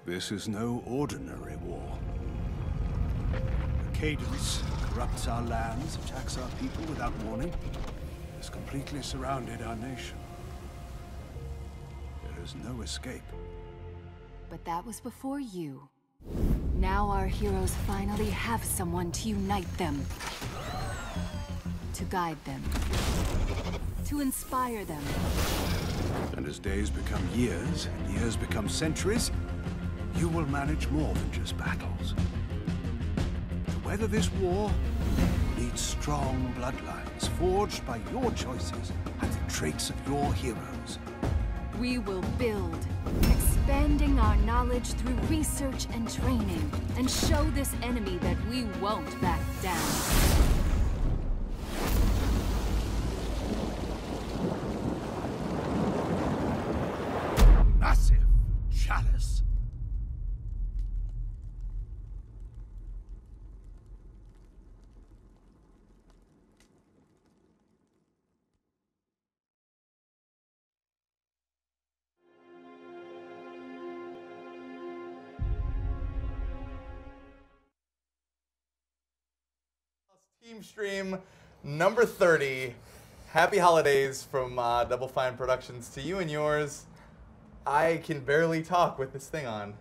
This is no ordinary war. The cadence corrupts our lands, attacks our people without warning, has completely surrounded our nation. There is no escape. But that was before you. Now our heroes finally have someone to unite them. To guide them. To inspire them. And as days become years, and years become centuries, you will manage more than just battles. To weather this war, you need strong bloodlines forged by your choices and the traits of your heroes. We will build, expanding our knowledge through research and training, and show this enemy that we won't back down. Massive chalice. Teamstream number 30. Happy holidays from Double Fine Productions to you and yours. I can barely talk with this thing on.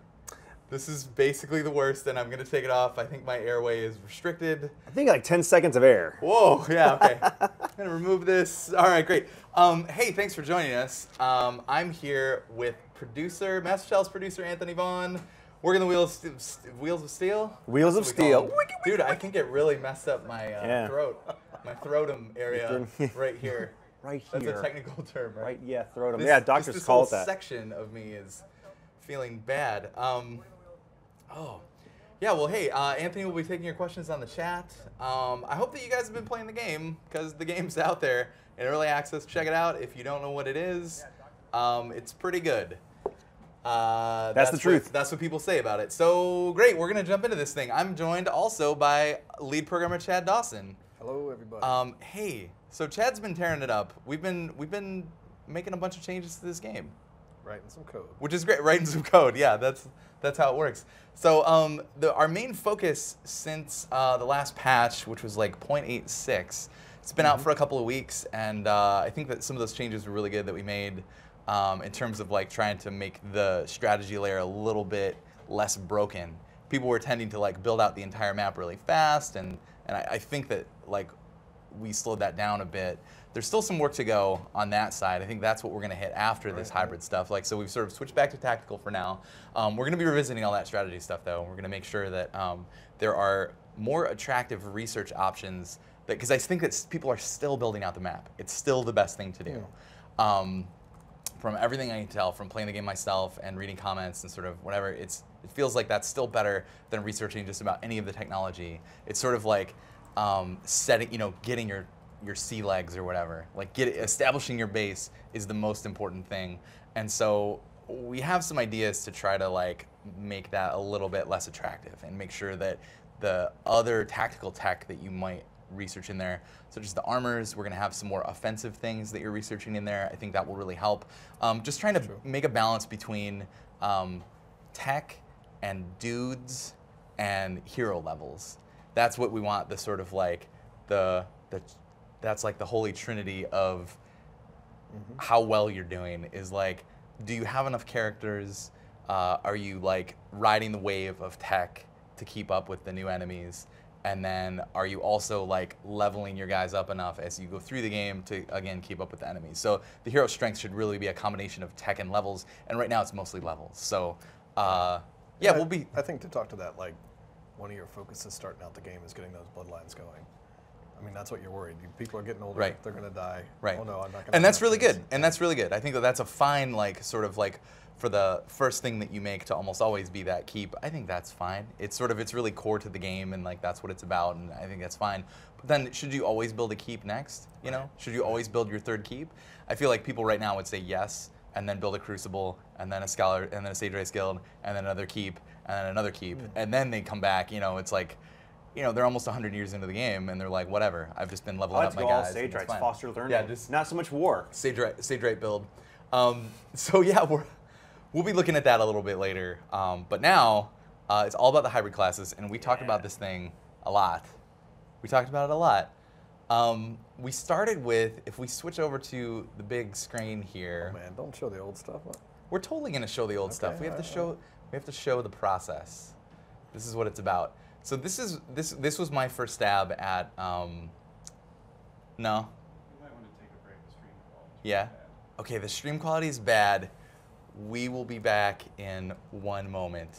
This is basically the worst, and I'm going to take it off. I think my airway is restricted. I think like 10 seconds of air. Whoa, yeah, okay. I'm going to remove this. All right, great. Hey, thanks for joining us. I'm here with Master Chalice producer Anthony Vaughn. Working the wheels of steel? Wheels of steel. Dude, I think it really messed up my throat. My throatum area right here. Right here. That's a technical term, right? Right, yeah, throatum. Yeah, doctors call it that. This section of me is feeling bad. Yeah, well, hey, Anthony will be taking your questions on the chat. I hope that you guys have been playing the game, because the game's out there in early access. Check it out. If you don't know what it is, it's pretty good. That's the truth. That's what people say about it. So great, we're gonna jump into this thing. I'm joined also by lead programmer Chad Dawson. Hello, everybody. Hey, so Chad's been tearing it up. We've been making a bunch of changes to this game. Writing some code. Which is great, writing some code. Yeah, that's how it works. So our main focus since the last patch, which was like 0.86, it's been out for a couple of weeks, and I think that some of those changes were really good that we made. In terms of like trying to make the strategy layer a little bit less broken. People were tending to like build out the entire map really fast, and I think that like we slowed that down a bit. There's still some work to go on that side. I think that's what we're gonna hit after this hybrid stuff. Like, so we've sort of switched back to tactical for now. We're gonna be revisiting all that strategy stuff though. We're gonna make sure that there are more attractive research options, because I think that people are still building out the map. It's still the best thing to do. From everything I can tell, from playing the game myself and reading comments and sort of whatever, it feels like that's still better than researching just about any of the technology. It's sort of like getting your sea legs or whatever. Like establishing your base is the most important thing. And so we have some ideas to try to like make that a little bit less attractive and make sure that the other tactical tech that you might research in there, such as the armors. We're going to have some more offensive things that you're researching in there. I think that will really help. Just trying to make a balance between tech and dudes and hero levels. That's what we want. The sort of like that's like the holy trinity of how well you're doing. Is like, do you have enough characters? Are you like riding the wave of tech to keep up with the new enemies? And then are you also like leveling your guys up enough as you go through the game to, again, keep up with the enemies? So the hero strength should really be a combination of tech and levels. And right now it's mostly levels. So yeah, I think to talk to that, like one of your focuses starting out the game is getting those bloodlines going. I mean, that's what you're worried. People are getting older. Right. They're going to die. Right. Oh no, I'm not going to. And that's really good. And that's really good. I think that that's a fine, like, sort of like, for the first thing that you make to almost always be that keep, I think that's fine. It's sort of, it's really core to the game, and like that's what it's about, and I think that's fine. But then should you always build a keep next? You know? Should you always build your third keep? I feel like people right now would say yes, and then build a Crucible, and then a Scholar, and then a Sage Race Guild, and then another keep, and then another keep, and then they come back, you know, it's like, you know, they're almost 100 years into the game, and they're like, whatever, I've just been leveling up my guys. Sage Rights, foster learning. Yeah, just not so much war. Sage Right build. So yeah, we'll be looking at that a little bit later. But now, it's all about the hybrid classes, and we talked about this thing a lot. We talked about it a lot. We started with, if we switch over to the big screen here. Oh man, don't show the old stuff. We're totally going to show the old stuff. We have to show the process. This is what it's about. So this was my first stab at no. You might want to take a break. The stream quality. Yeah. Okay, the stream quality is bad. We will be back in one moment.